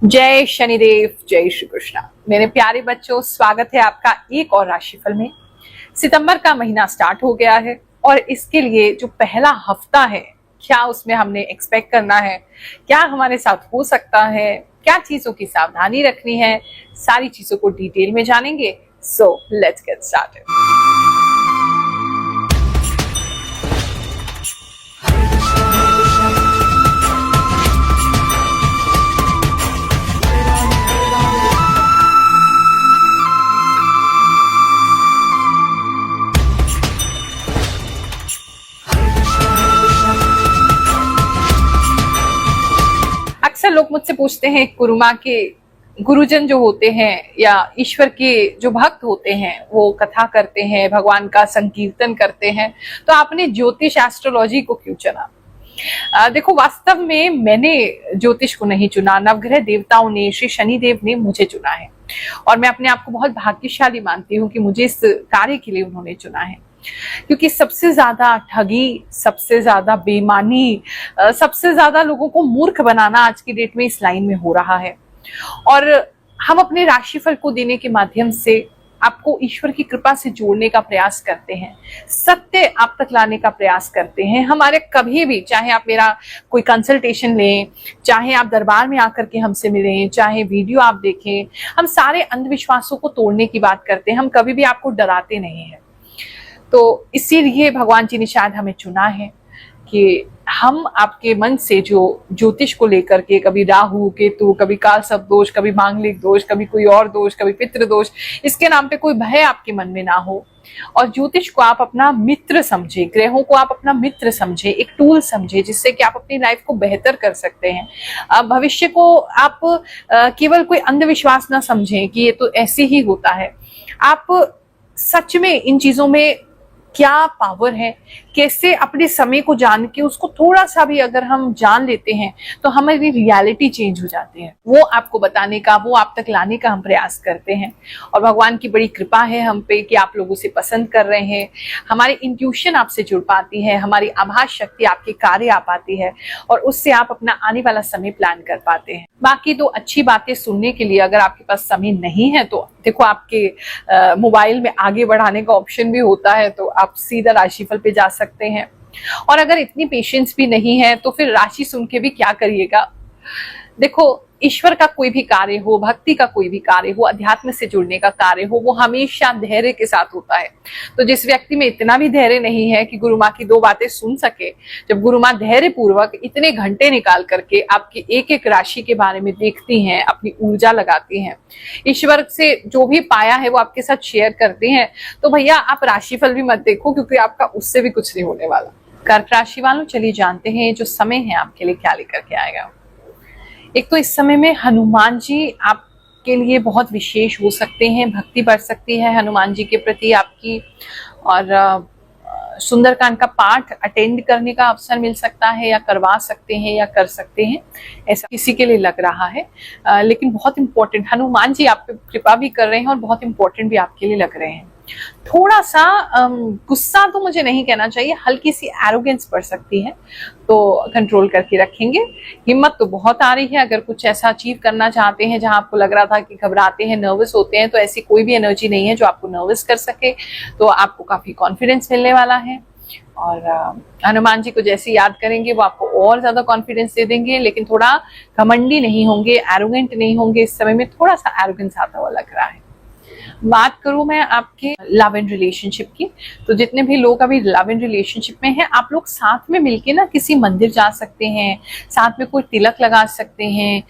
जय शनिदेव, जय श्री कृष्णा। मेरे प्यारे बच्चों, स्वागत है आपका एक और राशिफल में। सितंबर का महीना स्टार्ट हो गया है और इसके लिए जो पहला हफ्ता है, क्या उसमें हमने एक्सपेक्ट करना है, क्या हमारे साथ हो सकता है, क्या चीजों की सावधानी रखनी है, सारी चीजों को डिटेल में जानेंगे। So let's get started. अक्सर लोग मुझसे पूछते हैं, गुरुमा के गुरुजन जो होते हैं या ईश्वर के जो भक्त होते हैं वो कथा करते हैं, भगवान का संकीर्तन करते हैं, तो आपने ज्योतिष एस्ट्रोलॉजी को क्यों चुना? देखो, वास्तव में मैंने ज्योतिष को नहीं चुना, नवग्रह देवताओं ने, श्री शनिदेव ने मुझे चुना है और मैं अपने आप को बहुत भाग्यशाली मानती हूँ कि मुझे इस कार्य के लिए उन्होंने चुना है। क्योंकि सबसे ज्यादा ठगी, सबसे ज्यादा बेईमानी, सबसे ज्यादा लोगों को मूर्ख बनाना आज की डेट में इस लाइन में हो रहा है। और हम अपने राशिफल को देने के माध्यम से आपको ईश्वर की कृपा से जोड़ने का प्रयास करते हैं, सत्य आप तक लाने का प्रयास करते हैं। हमारे कभी भी, चाहे आप मेरा कोई कंसल्टेशन लें, चाहे आप दरबार में आकर के हमसे मिलें, चाहे वीडियो आप देखें, हम सारे अंधविश्वासों को तोड़ने की बात करते हैं। हम कभी भी आपको डराते नहीं हैं। तो इसीलिए भगवान जी ने शायद हमें चुना है कि हम आपके मन से जो ज्योतिष को लेकर के, कभी राहु केतु, कभी काल सर्प दोष, कभी मांगलिक दोष, कभी कोई और दोष, कभी पितृ दोष, इसके नाम पे कोई भय आपके मन में ना हो और ज्योतिष को आप अपना मित्र समझे, ग्रहों को आप अपना मित्र समझे, एक टूल समझे जिससे कि आप अपनी लाइफ को बेहतर कर सकते हैं। भविष्य को आप केवल कोई अंधविश्वास ना समझें कि ये तो ऐसे ही होता है। आप सच में इन चीजों में क्या पावर है, कैसे अपने समय को जान के उसको थोड़ा सा भी अगर हम जान लेते हैं तो हमारी रियलिटी चेंज हो जाती है, वो आपको बताने का, वो आप तक लाने का हम प्रयास करते हैं। और भगवान की बड़ी कृपा है हम पे कि आप लोगों से पसंद कर रहे हैं, हमारी इंट्यूशन आपसे जुड़ पाती है, हमारी आभास शक्ति आपके कार्य आ पाती है और उससे आप अपना आने वाला समय प्लान कर पाते हैं। बाकी तो अच्छी बातें सुनने के लिए अगर आपके पास समय नहीं है तो देखो, आपके मोबाइल में आगे बढ़ाने का ऑप्शन भी होता है, तो आप सीधा राशिफल पे जा सकते हैं। और अगर इतनी पेशेंस भी नहीं है तो फिर राशि सुन के भी क्या करिएगा। देखो, ईश्वर का कोई भी कार्य हो, भक्ति का कोई भी कार्य हो, अध्यात्म से जुड़ने का कार्य हो, वो हमेशा धैर्य के साथ होता है। तो जिस व्यक्ति में इतना भी धैर्य नहीं है कि गुरु माँ की दो बातें सुन सके, जब गुरु माँ धैर्य पूर्वक इतने घंटे निकाल करके आपकी एक एक राशि के बारे में देखती हैं, अपनी ऊर्जा लगाती हैं, ईश्वर से जो भी पाया है वो आपके साथ शेयर करती हैं, तो भैया आप राशिफल भी मत देखो, क्योंकि आपका उससे भी कुछ नहीं होने वाला। कर्क राशि वालों, चलिए जानते हैं जो समय है आपके लिए क्या लेकर के आएगा। एक तो इस समय में हनुमान जी आपके लिए बहुत विशेष हो सकते हैं, भक्ति बढ़ सकती है हनुमान जी के प्रति आपकी, और सुंदरकांड का पाठ अटेंड करने का अवसर मिल सकता है या करवा सकते हैं या कर सकते हैं, ऐसा किसी के लिए लग रहा है। लेकिन बहुत इंपॉर्टेंट, हनुमान जी आप पे कृपा भी कर रहे हैं और बहुत इंपॉर्टेंट भी आपके लिए लग रहे हैं। थोड़ा सा गुस्सा तो मुझे नहीं कहना चाहिए, हल्की सी एरोगेंस बढ़ सकती है, तो कंट्रोल करके रखेंगे। हिम्मत तो बहुत आ रही है, अगर कुछ ऐसा अचीव करना चाहते हैं जहां आपको लग रहा था कि घबराते हैं, नर्वस होते हैं, तो ऐसी कोई भी एनर्जी नहीं है जो आपको नर्वस कर सके, तो आपको काफी कॉन्फिडेंस मिलने वाला है। और हनुमान जी को जैसे याद करेंगे वो आपको और ज्यादा कॉन्फिडेंस दे देंगे, लेकिन थोड़ा घमंडी नहीं होंगे, एरोगेंट नहीं होंगे। इस समय में थोड़ा सा एरोगेंस आता हुआ लग रहा है। बात करूं मैं आपके लव एंड रिलेशनशिप की, तो जितने भी लोग अभी लव एंड रिलेशनशिप में हैं, आप लोग साथ में मिलके ना किसी मंदिर जा सकते हैं, साथ में कोई तिलक लगा सकते हैं,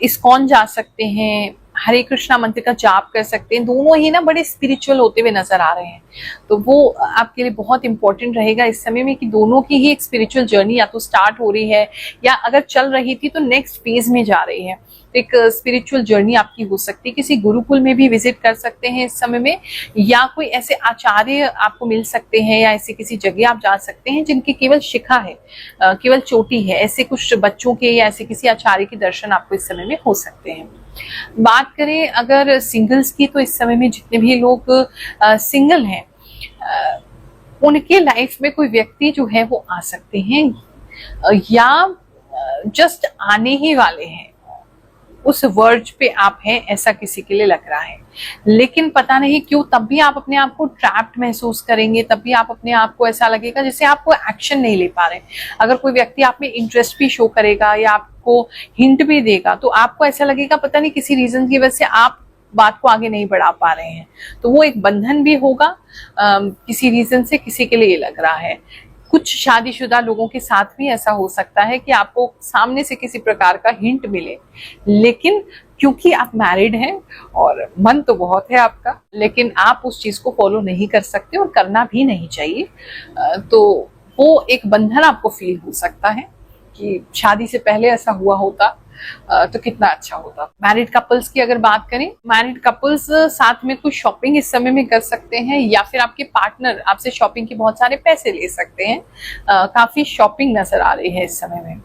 इस्कॉन जा सकते हैं, हरे कृष्णा मंत्र का जाप कर सकते हैं। दोनों ही ना बड़े स्पिरिचुअल होते हुए नजर आ रहे हैं, तो वो आपके लिए बहुत इंपॉर्टेंट रहेगा इस समय में कि दोनों की ही एक स्पिरिचुअल जर्नी या तो स्टार्ट हो रही है या अगर चल रही थी तो नेक्स्ट फेज में जा रही है। एक स्पिरिचुअल जर्नी आपकी हो सकती है। किसी गुरुकुल में भी विजिट कर सकते हैं इस समय में, या कोई ऐसे आचार्य आपको मिल सकते हैं, या ऐसे किसी जगह आप जा सकते हैं जिनकी केवल शिखा है, केवल चोटी है, ऐसे कुछ बच्चों के या ऐसे किसी आचार्य के दर्शन आपको इस समय में हो सकते हैं। बात करें अगर सिंगल्स की, तो इस समय में जितने भी लोग सिंगल हैं, उनके लाइफ में कोई व्यक्ति जो है वो आ सकते हैं या जस्ट आने ही वाले हैं। उस वर्ज पे आप हैं, ऐसा किसी के लिए लग रहा है। लेकिन पता नहीं क्यों तब भी आप अपने आप को ट्रैप्ड महसूस करेंगे, तब भी आप अपने आप को ऐसा लगेगा जैसे आप कोई एक्शन नहीं ले पा रहे। अगर कोई व्यक्ति आप में इंटरेस्ट भी शो करेगा या आपको हिंट भी देगा तो आपको ऐसा लगेगा पता नहीं किसी रीजन की वजह से आप बात को आगे नहीं बढ़ा पा रहे हैं। तो वो एक बंधन भी होगा किसी रीजन से, किसी के लिए ये लग रहा है। कुछ शादीशुदा लोगों के साथ भी ऐसा हो सकता है कि आपको सामने से किसी प्रकार का हिंट मिले, लेकिन क्योंकि आप मैरिड हैं और मन तो बहुत है आपका, लेकिन आप उस चीज को फॉलो नहीं कर सकते और करना भी नहीं चाहिए। तो वो एक बंधन आपको फील हो सकता है कि शादी से पहले ऐसा हुआ होता तो कितना अच्छा होता। मैरिड कपल्स की अगर बात करें, मैरिड कपल्स साथ में कुछ शॉपिंग इस समय में कर सकते हैं, या फिर आपके पार्टनर आपसे शॉपिंग के बहुत सारे पैसे ले सकते हैं। काफी शॉपिंग नजर आ रही है इस समय में।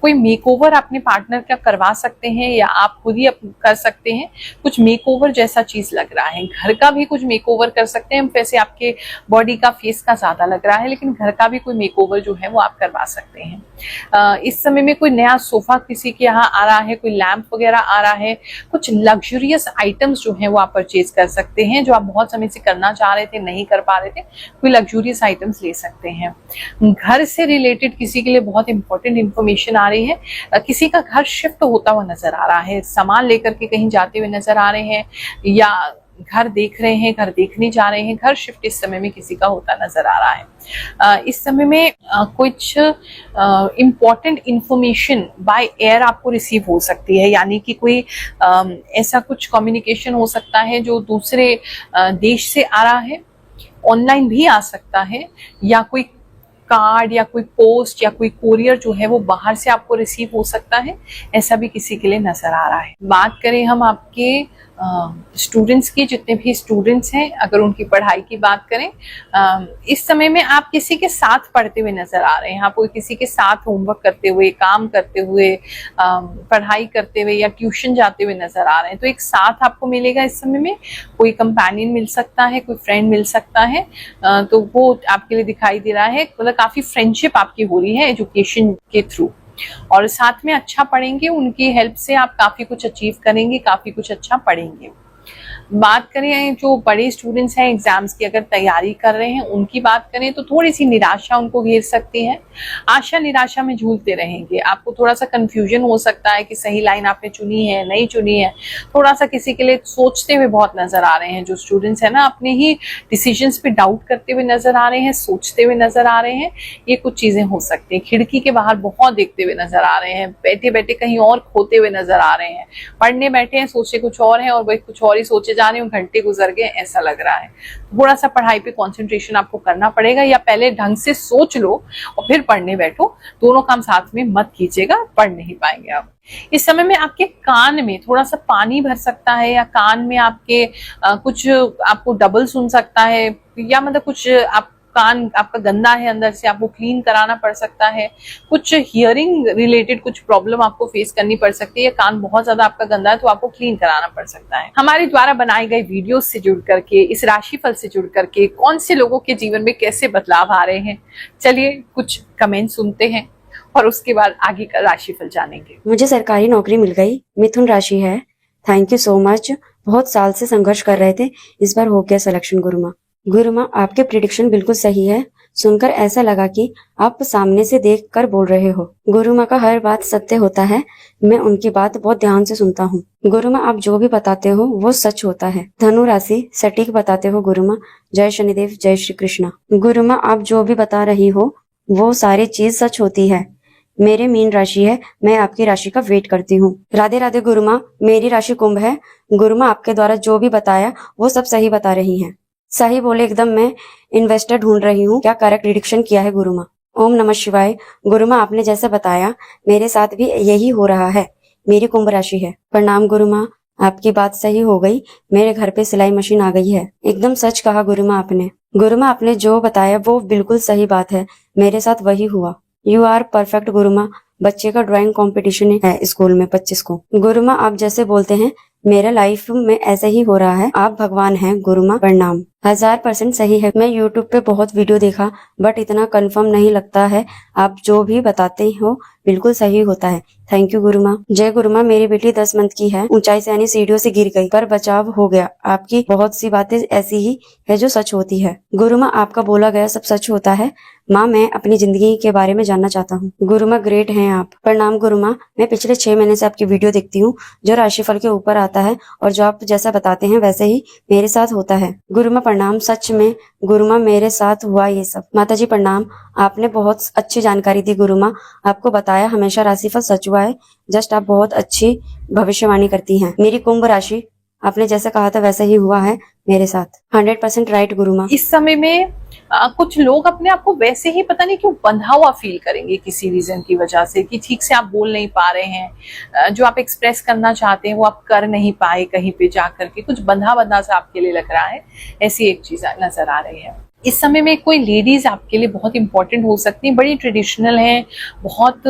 कोई मेकओवर अपने पार्टनर का करवा सकते हैं या आप खुद ही कर सकते हैं। कुछ मेकओवर जैसा चीज लग रहा है। घर का भी कुछ मेकओवर कर सकते हैं। वैसे आपके बॉडी का, फेस का ज्यादा लग रहा है, लेकिन घर का भी कोई मेकओवर जो है वो आप करवा सकते हैं। इस समय में कोई नया सोफा किसी के यहाँ आ रहा है, कोई लैंप वगैरह आ रहा है, कुछ लग्जरियस आइटम्स जो है वो आप परचेज कर सकते हैं, जो आप बहुत समय से करना चाह रहे थे, नहीं कर पा रहे थे। कोई लग्जरियस आइटम्स ले सकते हैं। घर से रिलेटेड किसी के लिए बहुत इंपॉर्टेंट इंफॉर्मेशन आ रही है। किसी का घर शिफ्ट होता हुआ नजर आ रहा है, सामान लेकर के कहीं जाते हुए नजर आ रहे हैं, या घर देख रहे हैं, घर देखने जा रहे हैं। घर शिफ्ट इस समय में किसी का होता नजर आ रहा है। इस समय में कुछ इम्पोर्टेंट इंफॉर्मेशन बाय एयर आपको रिसीव हो सकती है, यानी कि कोई ऐसा कुछ कम्युनिकेशन हो सकता है जो दूसरे देश से आ रहा है। ऑनलाइन भी आ सकता है, या कोई कार्ड या कोई पोस्ट या कोई कोरियर जो है वो बाहर से आपको रिसीव हो सकता है। ऐसा भी किसी के लिए नजर आ रहा है। बात करें हम आपके स्टूडेंट्स की, जितने भी स्टूडेंट्स हैं, अगर उनकी पढ़ाई की बात करें, इस समय में आप किसी के साथ पढ़ते हुए नजर आ रहे हैं। आप किसी के साथ होमवर्क करते हुए, काम करते हुए, पढ़ाई करते हुए या ट्यूशन जाते हुए नजर आ रहे हैं। तो एक साथ आपको मिलेगा इस समय में। कोई कंपेनियन मिल सकता है, कोई फ्रेंड मिल सकता है, तो वो आपके लिए दिखाई दे रहा है। मतलब काफी फ्रेंडशिप आपकी हो रही है एजुकेशन के थ्रू, और साथ में अच्छा पढ़ेंगे। उनकी हेल्प से आप काफी कुछ अचीव करेंगे, काफी कुछ अच्छा पढ़ेंगे। बात करें जो बड़े स्टूडेंट्स हैं, एग्जाम्स की अगर तैयारी कर रहे हैं, उनकी बात करें तो थोड़ी सी निराशा उनको घेर सकती है। आशा निराशा में झूलते रहेंगे। आपको थोड़ा सा कंफ्यूजन हो सकता है कि सही लाइन आपने चुनी है, नहीं चुनी है। थोड़ा सा किसी के लिए सोचते हुए बहुत नजर आ रहे हैं। जो स्टूडेंट्स है ना, अपने ही डिसीजंस पे डाउट करते हुए नजर आ रहे हैं, सोचते हुए नजर आ रहे हैं। ये कुछ चीजें हो सकती है। खिड़की के बाहर बहुत देखते हुए नजर आ रहे हैं, बैठे बैठे कहीं और खोते हुए नजर आ रहे हैं। पढ़ने बैठे हैं, सोचे कुछ और है और वही कुछ और ही सोचे जा रहे हो, घंटे गुजर गए, ऐसा लग रहा है। थोड़ा सा पढ़ाई पे कंसंट्रेशन आपको करना पड़ेगा, या पहले ढंग से सोच लो और फिर पढ़ने बैठो। दोनों काम साथ में मत कीजिएगा, पढ़ नहीं पाएंगे आप। इस समय में आपके कान में थोड़ा सा पानी भर सकता है, या कान में आपके कुछ आपको डबल सुन सकता है, या मतलब कुछ आप कान आपका गंदा है अंदर से, आपको क्लीन कराना पड़ सकता है। कुछ हियरिंग रिलेटेड कुछ प्रॉब्लम आपको फेस करनी पड़ सकती है। कान बहुत ज्यादा आपका गंदा है तो आपको क्लीन कराना पड़ सकता है। हमारे द्वारा बनाए गए वीडियो से जुड़ करके, इस राशिफल से जुड़ करके कौन से लोगों के जीवन में कैसे बदलाव आ रहे हैं, चलिए कुछ कमेंट सुनते हैं और उसके बाद आगे का राशिफल जानेंगे। मुझे सरकारी नौकरी मिल गई, मिथुन राशि है। Thank you so much. बहुत साल से संघर्ष कर रहे थे, इस बार हो गया सिलेक्शन। गुरुमा, आपके प्रिडिक्शन बिल्कुल सही है। सुनकर ऐसा लगा कि आप सामने से देखकर बोल रहे हो। गुरुमा का हर बात सत्य होता है, मैं उनकी बात बहुत ध्यान से सुनता हूँ। गुरुमा, आप जो भी बताते हो वो सच होता है। धनु राशि, सटीक बताते हो गुरुमा। जय शनिदेव, जय श्री कृष्णा। गुरुमा, आप जो भी बता रही हो वो सारी चीज सच होती है। मेरे मीन राशि है, मैं आपकी राशि का वेट करती हूँ। राधे राधे गुरुमा, मेरी राशि कुंभ है। गुरुमा, आपके द्वारा जो भी बताया वो सब सही बता रही हैं। सही बोले एकदम। मैं इन्वेस्टर ढूंढ रही हूँ, क्या करेक्ट प्रिडिक्शन किया है गुरुमा? ओम नमः शिवाय। गुरुमा, आपने जैसे बताया मेरे साथ भी यही हो रहा है। मेरी कुंभ राशि है। प्रणाम गुरुमा, आपकी बात सही हो गई, मेरे घर पे सिलाई मशीन आ गई है। एकदम सच कहा गुरुमा आपने। गुरुमा, आपने जो बताया वो बिल्कुल सही बात है, मेरे साथ वही हुआ। यू आर परफेक्ट गुरुमा। बच्चे का ड्राइंग कंपटीशन है स्कूल में 25 को। गुरुमा, आप जैसे बोलते हैं मेरा लाइफ में ऐसे ही हो रहा है। आप भगवान हैं गुरुमा, प्रणाम। 1000% सही है। मैं YouTube पे बहुत वीडियो देखा बट इतना कंफर्म नहीं लगता है। आप जो भी बताते हो बिल्कुल सही होता है। थैंक यू गुरु माँ। जय गुरु माँ, मेरी बेटी 10 मंथ की है, ऊंचाई से यानी सीढ़ियों से गिर गई पर बचाव हो गया। आपकी बहुत सी बातें ऐसी ही है जो सच होती है। गुरु माँ, आपका बोला गया सब सच होता है। माँ, मैं अपनी जिंदगी के बारे में जानना चाहता हूँ। गुरु माँ, ग्रेट हैं आप। प्रणाम गुरु माँ, मैं पिछले 6 महीने से आपकी वीडियो देखती हूँ जो राशिफल के ऊपर आता है और जो आप जैसा बताते हैं वैसे ही मेरे साथ होता है। गुरु माँ प्रणाम, सच में गुरु माँ मेरे साथ हुआ ये सब। माता जी प्रणाम, आपने बहुत अच्छी जानकारी दी गुरु माँ। आपको बताया हमेशा राशिफल सच हुआ है। जस्ट आप बहुत अच्छी भविष्यवाणी करती हैं। मेरी कुंभ राशि आपने जैसा कहा था वैसा ही हुआ है मेरे साथ। 100% राइट गुरु माँ। इस समय में कुछ लोग अपने आप को वैसे ही पता नहीं क्यों बंधा हुआ फील करेंगे किसी रीजन की वजह से, कि ठीक से आप बोल नहीं पा रहे हैं, जो आप एक्सप्रेस करना चाहते हैं वो आप कर नहीं पाए, कहीं पे जाकर के कुछ बंधा बंधा सा आपके लिए लग रहा है, ऐसी एक चीज नजर आ रही है। इस समय में कोई लेडीज आपके लिए बहुत इंपॉर्टेंट हो सकती हैं, बड़ी ट्रेडिशनल हैं, बहुत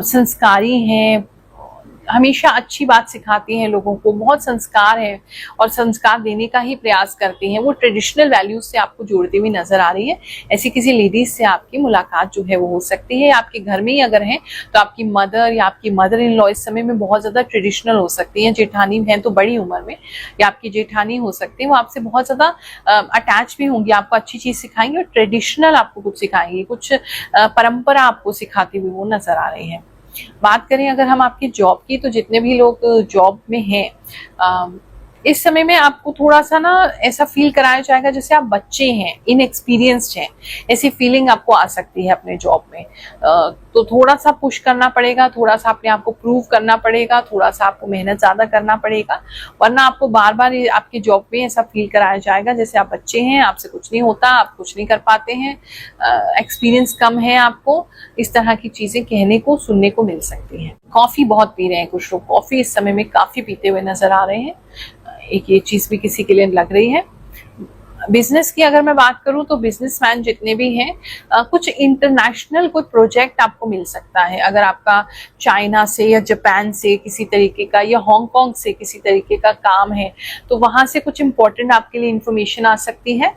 संस्कारी हैं, हमेशा अच्छी बात सिखाती हैं लोगों को, बहुत संस्कार है और संस्कार देने का ही प्रयास करती हैं। वो ट्रेडिशनल वैल्यूज से आपको जोड़ती हुई नजर आ रही है। ऐसी किसी लेडीज से आपकी मुलाकात जो है वो हो सकती है। आपके घर में ही अगर है तो आपकी मदर या आपकी मदर इन लॉ इस समय में बहुत ज्यादा ट्रेडिशनल हो सकती है। जेठानी है तो बड़ी उम्र में, या आपकी जेठानी हो सकती है, वो आपसे बहुत ज्यादा अटैच भी होंगी, आपको अच्छी चीज सिखाएंगी और ट्रेडिशनल आपको कुछ सिखाएंगी, कुछ परंपरा आपको सिखाती हुई वो नजर आ रही है। बात करें अगर हम आपकी जॉब की, तो जितने भी लोग जॉब में हैं, इस समय में आपको थोड़ा सा ना ऐसा फील कराया जाएगा जैसे आप बच्चे हैं, इनएक्सपीरियंस्ड हैं, ऐसी फीलिंग आपको आ सकती है अपने जॉब में। तो थोड़ा सा पुश करना पड़ेगा, थोड़ा सा अपने आप को प्रूव करना पड़ेगा, थोड़ा सा आपको मेहनत ज्यादा करना पड़ेगा, वरना आपको बार बार आपकी जॉब में ऐसा फील कराया जाएगा जैसे आप बच्चे हैं, आपसे कुछ नहीं होता, आप कुछ नहीं कर पाते हैं, एक्सपीरियंस कम है आपको, इस तरह की चीजें कहने को सुनने को मिल सकती हैं। कॉफी बहुत पी रहे हैं कुछ लोग, कॉफी इस समय में काफी पीते हुए नजर आ रहे हैं, एक ये चीज भी किसी के लिए लग रही है। बिजनेस की अगर मैं बात करूं तो बिजनेसमैन जितने भी हैं, कुछ इंटरनेशनल कोई प्रोजेक्ट आपको मिल सकता है। अगर आपका चाइना से या जापान से किसी तरीके का या हांगकांग से किसी तरीके का काम है, तो वहां से कुछ इंपॉर्टेंट आपके लिए इंफॉर्मेशन आ सकती है,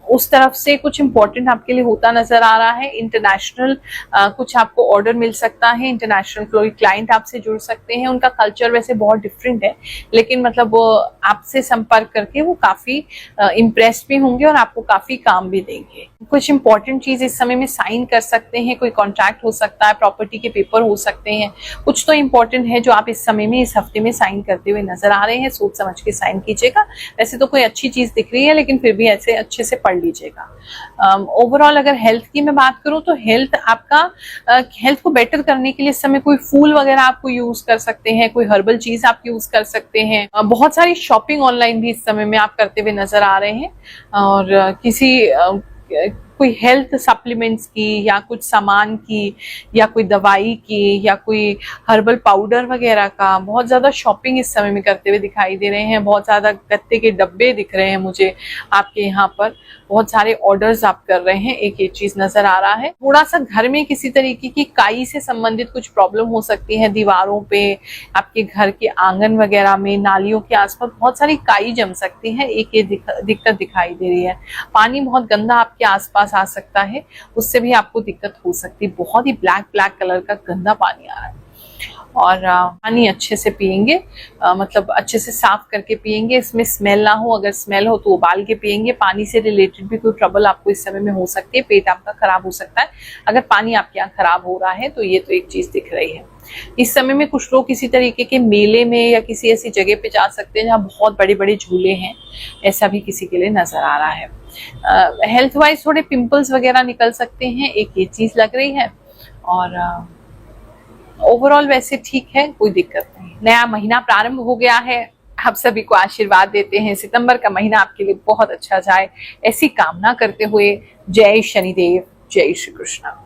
उस तरफ से कुछ इंपॉर्टेंट आपके लिए होता नजर आ रहा है। इंटरनेशनल कुछ आपको ऑर्डर मिल सकता है, इंटरनेशनल कोई क्लाइंट आपसे जुड़ सकते हैं। उनका कल्चर वैसे बहुत डिफरेंट है, लेकिन मतलब वो आपसे संपर्क करके वो काफी इम्प्रेस्ड भी होंगे और आपको काफी काम भी देंगे। कुछ इंपॉर्टेंट चीज इस समय में साइन कर सकते हैं, कोई कॉन्ट्रैक्ट हो सकता है, प्रॉपर्टी के पेपर हो सकते हैं, कुछ तो इम्पोर्टेंट है जो आप इस समय में, इस हफ्ते में साइन करते हुए नजर आ रहे हैं। सोच समझ के साइन कीजिएगा। वैसे तो कोई अच्छी चीज दिख रही है, लेकिन फिर भी ऐसे अच्छे से लीजिएगा। ओवरऑल अगर हेल्थ की मैं बात करूं तो हेल्थ आपका, हेल्थ को बेटर करने के लिए इस समय कोई फूल वगैरह आपको यूज कर सकते हैं, कोई हर्बल चीज आप यूज कर सकते हैं। बहुत सारी शॉपिंग ऑनलाइन भी इस समय में आप करते हुए नजर आ रहे हैं, और किसी कोई हेल्थ सप्लीमेंट्स की या कुछ सामान की या कोई दवाई की या कोई हर्बल पाउडर वगैरह का बहुत ज्यादा शॉपिंग इस समय में करते हुए दिखाई दे रहे हैं। बहुत ज्यादा गत्ते के डब्बे दिख रहे हैं मुझे आपके यहाँ पर, बहुत सारे ऑर्डर्स आप कर रहे हैं, एक ये चीज नजर आ रहा है। थोड़ा सा घर में किसी तरीके की काई से संबंधित कुछ प्रॉब्लम हो सकती है, दीवारों पे, आपके घर के आंगन वगैरह में, नालियों के आसपास बहुत सारी काई जम सकती है, एक ये दिक्कत दिखाई दे रही है। पानी बहुत गंदा आपके आसपास आ सकता है, उससे भी आपको दिक्कत हो सकती है। बहुत ही ब्लैक कलर का गंदा पानी आ रहा है, और पानी अच्छे से पिएंगे, मतलब अच्छे से साफ करके पिएंगे, इसमें स्मेल ना हो, अगर स्मेल हो तो उबाल के पिएंगे। पानी से रिलेटेड भी कोई ट्रबल आपको इस समय में हो सकती है, पेट आपका खराब हो सकता है अगर पानी आपके यहाँ खराब हो रहा है, तो ये तो एक चीज दिख रही है। इस समय में कुछ लोग किसी तरीके के मेले में या किसी ऐसी जगह पे जा सकते हैं जहाँ बहुत बड़े बड़े झूले हैं, ऐसा भी किसी के लिए नजर आ रहा है। हेल्थ वाइज थोड़े पिंपल्स वगैरह निकल सकते हैं, एक ये चीज लग रही है, और ओवरऑल वैसे ठीक है, कोई दिक्कत नहीं। नया महीना प्रारंभ हो गया है, आप सभी को आशीर्वाद देते हैं सितंबर का महीना आपके लिए बहुत अच्छा जाए, ऐसी कामना करते हुए जय शनिदेव, जय श्री कृष्ण।